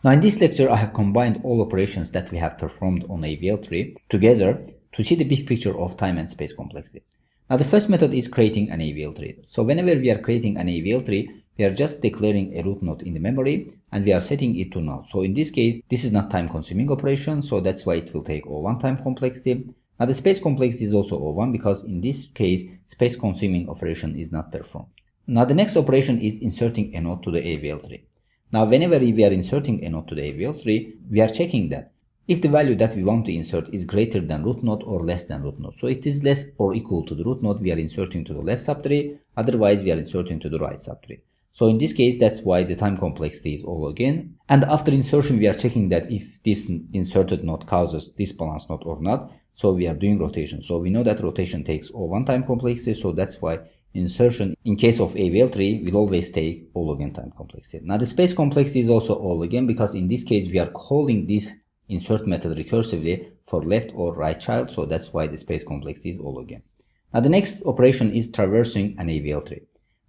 Now in this lecture, I have combined all operations that we have performed on AVL tree together to see the big picture of time and space complexity. Now the first method is creating an AVL tree. So whenever we are creating an AVL tree, we are just declaring a root node in the memory and we are setting it to null. So in this case, this is not time consuming operation, so that's why it will take O1 time complexity. Now the space complexity is also O1 because in this case, space consuming operation is not performed. Now the next operation is inserting a node to the AVL tree. Now whenever we are inserting a node to the AVL tree, we are checking that if the value that we want to insert is greater than root node or less than root node. So if it is less or equal to the root node, we are inserting to the left subtree, otherwise we are inserting to the right subtree. So in this case, that's why the time complexity is O again. And after insertion, we are checking that if this inserted node causes this balance node or not. So we are doing rotation. So we know that rotation takes O1 time complexity. So that's why insertion in case of AVL tree will always take O again time complexity. Now the space complexity is also O again because in this case, we are calling this insert method recursively for left or right child. So that's why the space complexity is O again. Now the next operation is traversing an AVL tree.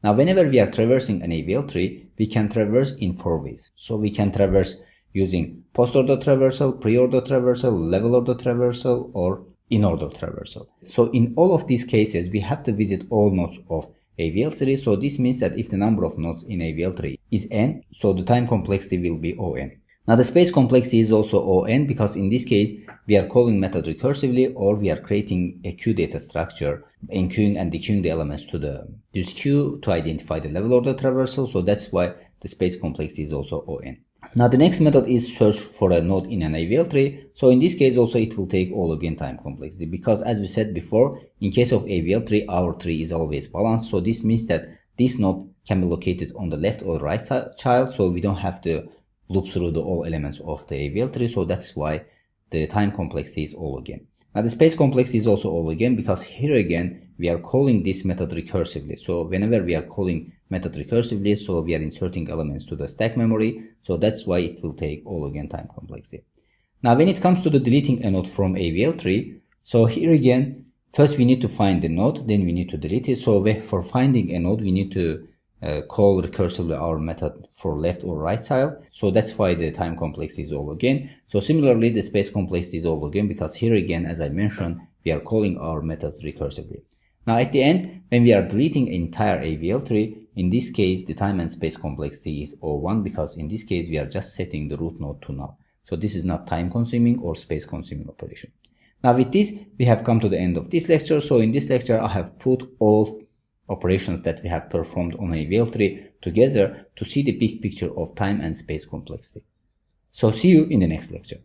Now, whenever we are traversing an AVL tree, we can traverse in 4 ways. So we can traverse using post-order traversal, pre-order traversal, level order traversal, or in-order traversal. So in all of these cases, we have to visit all nodes of AVL tree. So this means that if the number of nodes in AVL tree is n, so the time complexity will be On. Now the space complexity is also On because in this case, we are calling method recursively or we are creating a queue data structure, enqueuing and dequeuing the elements to this queue to identify the level order traversal. So that's why the space complexity is also On. Now the next method is search for a node in an AVL tree. So in this case also it will take O again time complexity because as we said before, in case of AVL tree, our tree is always balanced. So this means that this node can be located on the left or right child. So we don't have to loop through the all elements of the AVL tree. So that's why the time complexity is O again. Now the space complexity is also O again because here again we are calling this method recursively. So whenever we are calling method recursively, so we are inserting elements to the stack memory. So that's why it will take O again time complexity. Now when it comes to the deleting a node from AVL tree, so here again, first we need to find the node, then we need to delete it. So for finding a node, we need to call recursively our method for left or right child. So that's why the time complexity is O again. So similarly, the space complexity is O again because here again, as I mentioned, we are calling our methods recursively. Now at the end, when we are deleting an entire AVL tree, in this case, the time and space complexity is O1 because in this case, we are just setting the root node to null. So this is not time consuming or space consuming operation. Now with this, we have come to the end of this lecture. So in this lecture, I have put all operations that we have performed on AVL tree together to see the big picture of time and space complexity. So see you in the next lecture.